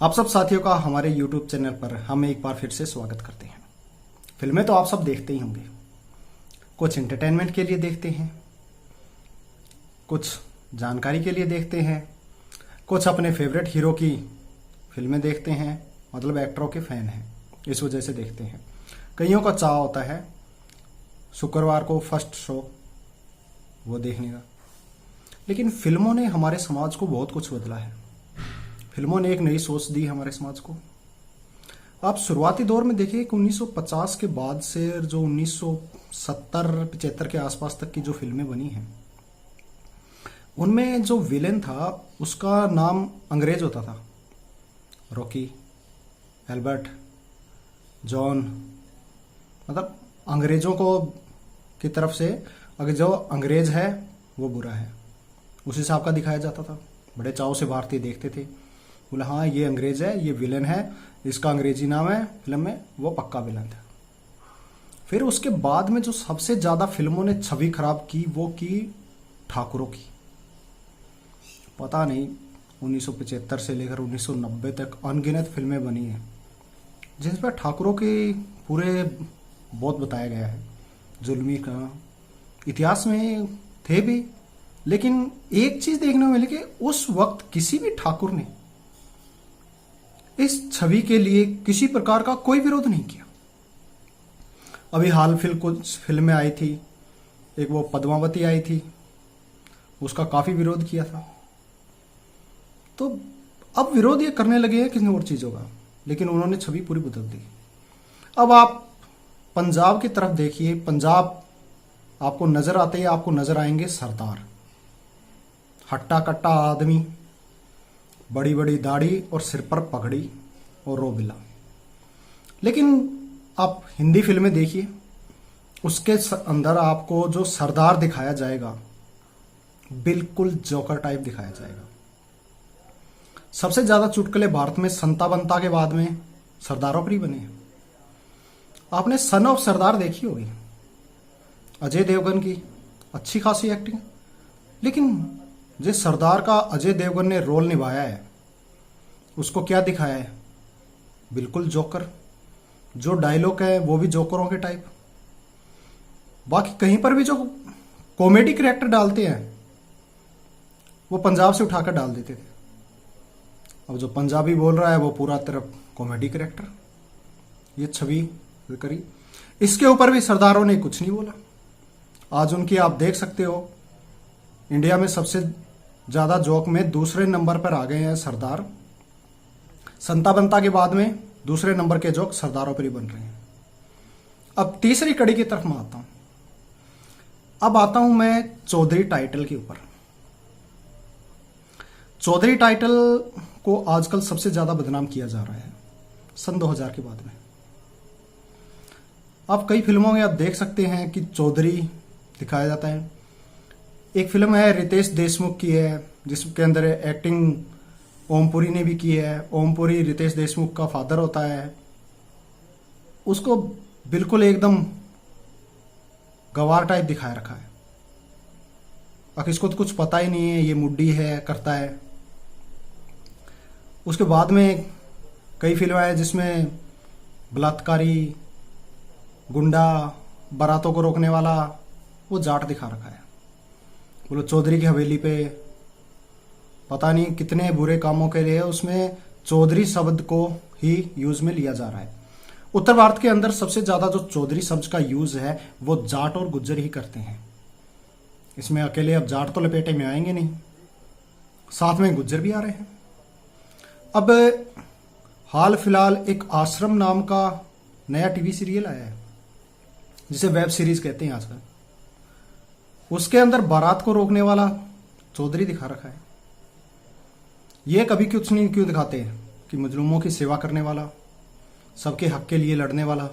आप सब साथियों का हमारे YouTube चैनल पर हम एक बार फिर से स्वागत करते हैं। फिल्में तो आप सब देखते ही होंगे। कुछ एंटरटेनमेंट के लिए देखते हैं, कुछ जानकारी के लिए देखते हैं, कुछ अपने फेवरेट हीरो की फिल्में देखते हैं, मतलब एक्टरों के फैन हैं, इस वजह से देखते हैं। कईयों का चाह होता है शुक्रवार को फर्स्ट शो वो देखने का। लेकिन फिल्मों ने हमारे समाज को बहुत कुछ बदला है। फिल्मों ने एक नई सोच दी हमारे समाज को। आप शुरुआती दौर में देखिए कि 1950 के बाद से जो 1970-75 के आसपास तक की जो फिल्में बनी हैं, उनमें जो विलेन था उसका नाम अंग्रेज होता था। रॉकी, एल्बर्ट, जॉन, मतलब अंग्रेजों को की तरफ से अगर जो अंग्रेज है वो बुरा है, उस हिसाब का दिखाया जाता था। बड़े चाव से भारतीय देखते थे, बोला हाँ ये अंग्रेज है, ये विलेन है, इसका अंग्रेजी नाम है फिल्म में, वो पक्का विलेन था। फिर उसके बाद में जो सबसे ज्यादा फिल्मों ने छवि खराब की वो की ठाकुरों की। पता नहीं 1975 से लेकर 1990 तक अनगिनत फिल्में बनी हैं जिसमें ठाकुरों के पूरे बहुत बताया गया है। जुल्मी का इतिहास में थे भी, लेकिन एक चीज देखने को मिली कि उस वक्त किसी भी ठाकुर ने इस छवि के लिए किसी प्रकार का कोई विरोध नहीं किया। अभी हाल कुछ फिल्में आई थी, एक वो पद्मावती आई थी, उसका काफी विरोध किया था। तो अब विरोध ये करने लगे हैं किसी और चीजों का, लेकिन उन्होंने छवि पूरी बदल दी। अब आप पंजाब की तरफ देखिए, पंजाब आपको नजर आते ही आपको नजर आएंगे सरदार, हट्टा कट्टा आदमी, बड़ी बड़ी दाढ़ी और सिर पर पगड़ी और रोबिला। लेकिन आप हिंदी फिल्में देखिए, उसके अंदर आपको जो सरदार दिखाया जाएगा बिल्कुल जोकर टाइप दिखाया जाएगा। सबसे ज्यादा चुटकुले भारत में संता बनता के बाद में सरदारों पर ही बने हैं। आपने सन ऑफ सरदार देखी होगी, अजय देवगन की अच्छी खासी एक्टिंग, लेकिन जिस सरदार का अजय देवगन ने रोल निभाया है उसको क्या दिखाया है, बिल्कुल जोकर। जो डायलॉग है वो भी जोकरों के टाइप। बाकी कहीं पर भी जो कॉमेडी कैरेक्टर डालते हैं वो पंजाब से उठाकर डाल देते थे। अब जो पंजाबी बोल रहा है वो पूरा तरफ कॉमेडी कैरेक्टर, ये छवि करी। इसके ऊपर भी सरदारों ने कुछ नहीं बोला। आज उनकी आप देख सकते हो, इंडिया में सबसे ज्यादा जोक में दूसरे नंबर पर आ गए हैं सरदार। संता बनता के बाद में दूसरे नंबर के जोक सरदारों पर ही बन रहे हैं। अब तीसरी कड़ी की तरफ मैं आता हूं। अब आता हूं मैं चौधरी टाइटल के ऊपर। चौधरी टाइटल को आजकल सबसे ज्यादा बदनाम किया जा रहा है सन 2000 के बाद में। आप कई फिल्मों में आप देख सकते हैं कि चौधरी दिखाया जाता है। एक फिल्म है रितेश देशमुख की है जिसके अंदर एक्टिंग ओमपुरी ने भी की है। ओमपुरी रितेश देशमुख का फादर होता है। उसको बिल्कुल एकदम गवार टाइप दिखाया रखा है। अब इसको तो कुछ पता ही नहीं है, ये मुड्डी है, करता है। उसके बाद में कई फिल्में हैं जिसमें बलात्कारी, गुंडा, बारातों को रोकने वाला, वो जाट दिखा रखा है। बोलो चौधरी की हवेली पे पता नहीं कितने बुरे कामों के लिए उसमें चौधरी शब्द को ही यूज में लिया जा रहा है। उत्तर भारत के अंदर सबसे ज्यादा जो चौधरी शब्द का यूज है वो जाट और गुज्जर ही करते हैं। इसमें अकेले अब जाट तो लपेटे में आएंगे नहीं, साथ में गुज्जर भी आ रहे हैं। अब हाल फिलहाल एक आश्रम नाम का नया टीवी सीरियल आया है जिसे वेब सीरीज कहते हैं आजकल। उसके अंदर बारात को रोकने वाला चौधरी दिखा रखा है। ये कभी कुछ नहीं क्यों दिखाते कि मजलूमों की सेवा करने वाला, सबके हक के लिए लड़ने वाला,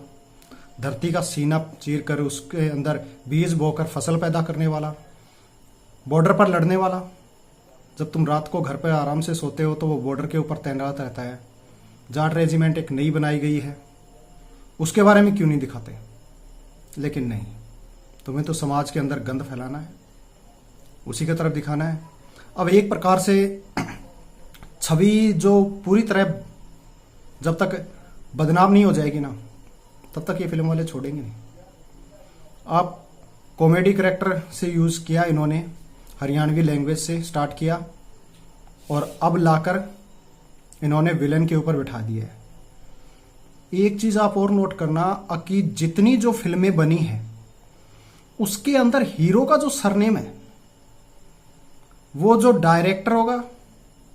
धरती का सीना चीर कर उसके अंदर बीज बोकर फसल पैदा करने वाला, बॉर्डर पर लड़ने वाला। जब तुम रात को घर पर आराम से सोते हो तो वो बॉर्डर के ऊपर तैनात रहता है। जाट रेजिमेंट एक नई बनाई गई है, उसके बारे में क्यों नहीं दिखाते? लेकिन नहीं, तुम्हें तो समाज के अंदर गंद फैलाना है, उसी की तरफ दिखाना है। अब एक प्रकार से छवि जो पूरी तरह जब तक बदनाम नहीं हो जाएगी ना, तब तक ये फिल्म वाले छोड़ेंगे नहीं। आप कॉमेडी करेक्टर से यूज़ किया इन्होंने, हरियाणवी लैंग्वेज से स्टार्ट किया और अब लाकर इन्होंने विलन के ऊपर बिठा दिया है। एक चीज़ आप और नोट करना कि जितनी जो फिल्में बनी हैं उसके अंदर हीरो का जो सरनेम है वो जो डायरेक्टर होगा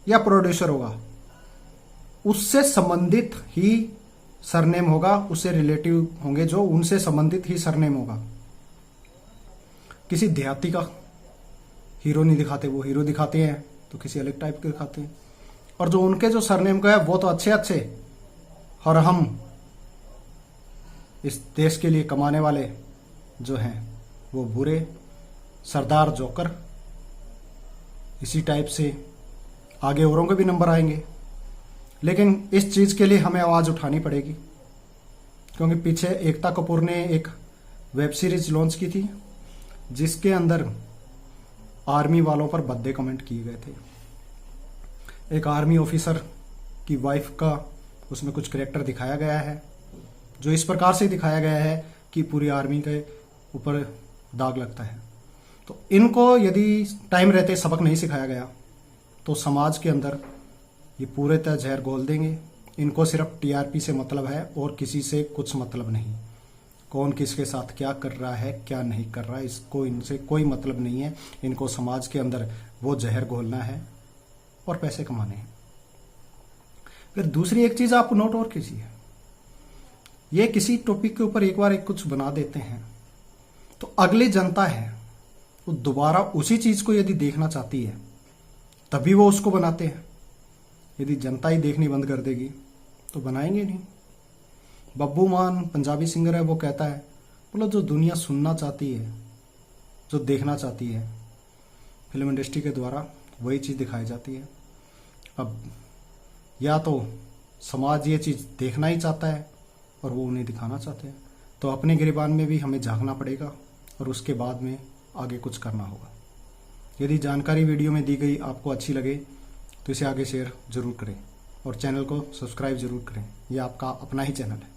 या प्रोड्यूसर होगा उससे संबंधित ही सरनेम होगा, उससे रिलेटिव होंगे जो उनसे संबंधित ही सरनेम होगा। किसी देहाती का हीरो नहीं दिखाते, वो हीरो दिखाते हैं तो किसी अलग टाइप के दिखाते हैं। और जो उनके जो सरनेम का है वो तो अच्छे अच्छे, और हम इस देश के लिए कमाने वाले जो हैं वो बुरे, सरदार जोकर, इसी टाइप से आगे औरों के भी नंबर आएंगे। लेकिन इस चीज़ के लिए हमें आवाज़ उठानी पड़ेगी, क्योंकि पीछे एकता कपूर ने एक वेब सीरीज लॉन्च की थी जिसके अंदर आर्मी वालों पर भद्दे कमेंट किए गए थे। एक आर्मी ऑफिसर की वाइफ का उसमें कुछ कैरेक्टर दिखाया गया है जो इस प्रकार से दिखाया गया है कि पूरी आर्मी के ऊपर दाग लगता है। तो इनको यदि टाइम रहते सबक नहीं सिखाया गया तो समाज के अंदर ये पूरे तरह जहर घोल देंगे। इनको सिर्फ टीआरपी से मतलब है और किसी से कुछ मतलब नहीं। कौन किसके साथ क्या कर रहा है क्या नहीं कर रहा है इसको इनसे कोई मतलब नहीं है। इनको समाज के अंदर वो जहर घोलना है और पैसे कमाने हैं। फिर दूसरी एक चीज़ आप नोट और कीजिए, ये किसी टॉपिक के ऊपर एक बार एक कुछ बना देते हैं तो अगली जनता है वो दोबारा उसी चीज़ को यदि देखना चाहती है तभी वो उसको बनाते हैं। यदि जनता ही देखनी बंद कर देगी तो बनाएंगे नहीं। बब्बू मान पंजाबी सिंगर है, वो कहता है बोलो जो दुनिया सुनना चाहती है, जो देखना चाहती है, फिल्म इंडस्ट्री के द्वारा वही चीज़ दिखाई जाती है। अब या तो समाज ये चीज़ देखना ही चाहता है और वो उन्हें दिखाना चाहते हैं, तो अपने गिरबान में भी हमें झांकना पड़ेगा और उसके बाद में आगे कुछ करना होगा। यदि जानकारी वीडियो में दी गई आपको अच्छी लगे तो इसे आगे शेयर ज़रूर करें और चैनल को सब्सक्राइब ज़रूर करें। यह आपका अपना ही चैनल है।